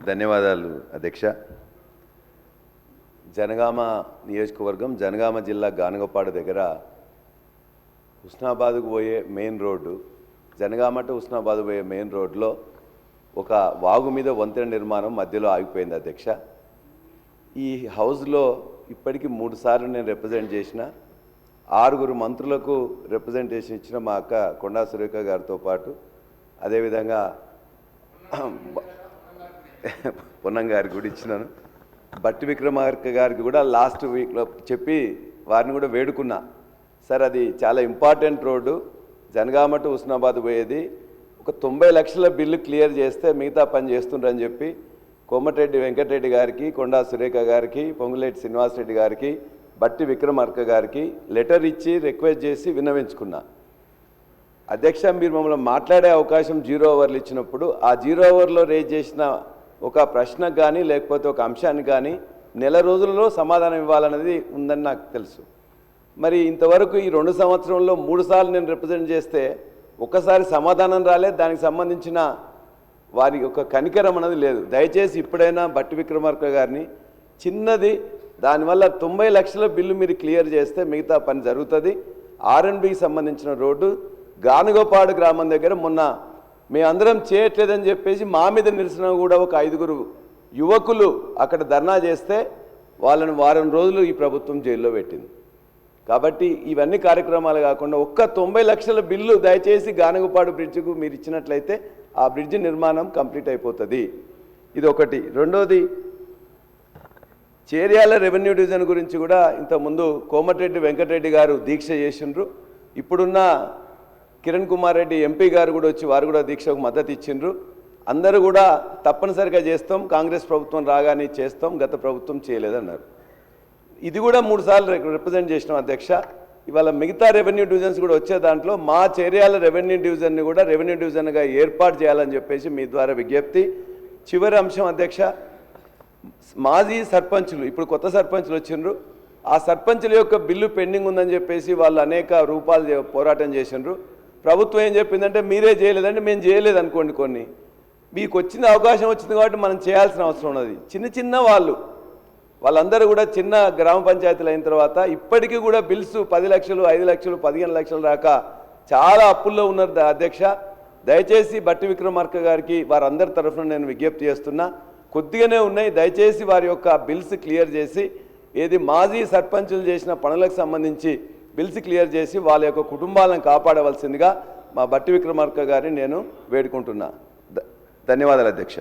ధన్యవాదాలు అధ్యక్ష. జనగామ నియోజకవర్గం జనగామ జిల్లా గానగపాడు దగ్గర హుస్నాబాద్కు పోయే main road, Janagama to Husnabad పోయే మెయిన్ రోడ్లో ఒక వాగు మీద వంతెన నిర్మాణం మధ్యలో ఆగిపోయింది అధ్యక్ష. ఈ హౌస్లో ఇప్పటికీ 3 సార్లు నేను రిప్రజెంట్ చేసిన, 6 మంత్రులకు రిప్రజెంటేషన్ ఇచ్చిన మా అక్క కొండా సురేఖ గారితో పాటు, అదేవిధంగా పొన్నం గారికి కూడా ఇచ్చినాను, బట్టి విక్రమార్క గారికి కూడా లాస్ట్ వీక్లో చెప్పి వారిని కూడా వేడుకున్నా. సార్ అది చాలా important road, Janagama to Husnabad పోయేది, ఒక 90 లక్షల బిల్లు క్లియర్ చేస్తే మిగతా పని చేస్తుండ్రని చెప్పి కోమటిరెడ్డి వెంకటరెడ్డి గారికి, కొండా సురేఖ గారికి, పొంగులేటి శ్రీనివాసరెడ్డి గారికి, బట్టి విక్రమార్క గారికి లెటర్ ఇచ్చి రిక్వెస్ట్ చేసి విన్నవించుకున్నా. అధ్యక్ష, మీరు మమ్మల్ని మాట్లాడే అవకాశం 0 అవర్లు ఇచ్చినప్పుడు ఆ 0 అవర్లో రేజ్ చేసిన ఒక ప్రశ్నకు కానీ లేకపోతే ఒక అంశానికి కానీ నెల రోజులలో సమాధానం ఇవ్వాలన్నది ఉందని నాకు తెలుసు. మరి ఇంతవరకు ఈ 2 సంవత్సరంలో 3 సార్లు నేను రిప్రజెంట్ చేస్తే ఒక్కసారి సమాధానం రాలేదు, దానికి సంబంధించిన వారి యొక్క కనికరం అనేది లేదు. దయచేసి ఇప్పుడైనా బట్టి విక్రమార్క గారిని చిన్నది, దానివల్ల 90 లక్షల బిల్లు మీరు క్లియర్ చేస్తే మిగతా పని జరుగుతుంది. R&Bకి సంబంధించిన రోడ్డు గానగపాడు గ్రామం దగ్గర మొన్న మేమందరం చేయట్లేదని చెప్పేసి మా మీద నిరసన కూడా ఒక 5 యువకులు అక్కడ ధర్నా చేస్తే వాళ్ళని వారం రోజులు ఈ ప్రభుత్వం జైల్లో పెట్టింది. కాబట్టి ఇవన్నీ కార్యక్రమాలు కాకుండా ఒక్క 90 లక్షల బిల్లు దయచేసి గానగపాడు బ్రిడ్జికు మీరు ఇచ్చినట్లయితే ఆ బ్రిడ్జి నిర్మాణం కంప్లీట్ అయిపోతుంది. ఇది ఒకటి. రెండోది, చేర్యాల రెవెన్యూ డివిజన్ గురించి కూడా ఇంతకుముందు కోమటిరెడ్డి వెంకటరెడ్డి గారు దీక్ష చేసిండ్రు. ఇప్పుడున్న కిరణ్ కుమార్ రెడ్డి ఎంపీ గారు కూడా వచ్చి వారు కూడా దీక్షకు మద్దతు ఇచ్చిండ్రు. అందరూ కూడా తప్పనిసరిగా చేస్తాం, కాంగ్రెస్ ప్రభుత్వం రాగానే చేస్తాం, గత ప్రభుత్వం చేయలేదన్నారు. ఇది కూడా 3 సార్లు రిప్రజెంట్ చేసినాం అధ్యక్ష. ఇవాళ మిగతా రెవెన్యూ డివిజన్స్ కూడా వచ్చే దాంట్లో మా చేర్యాల రెవెన్యూ డివిజన్ని కూడా రెవెన్యూ డివిజన్గా ఏర్పాటు చేయాలని చెప్పేసి మీ ద్వారా విజ్ఞప్తి. చివరి అంశం అధ్యక్ష, మాజీ సర్పంచులు, ఇప్పుడు కొత్త సర్పంచులు వచ్చిండ్రు, ఆ సర్పంచుల యొక్క బిల్లు పెండింగ్ ఉందని చెప్పేసి వాళ్ళు అనేక రూపాయలు పోరాటం చేసిండ్రు. ప్రభుత్వం ఏం చెప్పిందంటే మీరే చేయలేదంటే మేము చేయలేదు అనుకోండి, కొన్ని మీకు వచ్చిన అవకాశం వచ్చింది కాబట్టి మనం చేయాల్సిన అవసరం ఉన్నది. చిన్న వాళ్ళందరూ కూడా చిన్న గ్రామ పంచాయతీలు అయిన తర్వాత ఇప్పటికీ కూడా బిల్స్ 10 లక్షలు, 5 లక్షలు, 15 లక్షలు దాకా చాలా అప్పుల్లో ఉన్నారు అధ్యక్ష. దయచేసి బట్టి విక్రమార్క గారికి వారందరి తరఫున నేను విజ్ఞప్తి చేస్తున్నా, కొద్దిగానే ఉన్నాయి, దయచేసి వారి యొక్క బిల్స్ క్లియర్ చేసి ఏది మాజీ సర్పంచులు చేసిన పనులకు సంబంధించి బిల్స్ క్లియర్ చేసి వాళ్ళ యొక్క కుటుంబాలను కాపాడవలసిందిగా మా బట్టి విక్రమార్క గారిని నేను వేడుకుంటున్నా. ధన్యవాదాలు అధ్యక్ష.